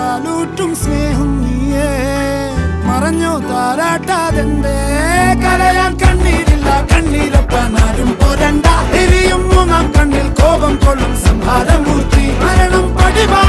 പാലൂറ്റും സ്നേഹം നീയേ മറഞ്ഞോ താരാട്ടാതെന്തേ കരയാൻ കണ്ണീരില്ല കണ്ണീരൊപ്പാൻ ആരും പോരണ്ട എരിയും മൂന്നാം കണ്ണിൽ കോപം കൊള്ളും സംഹാരമൂർത്തി മരണം പടിവാ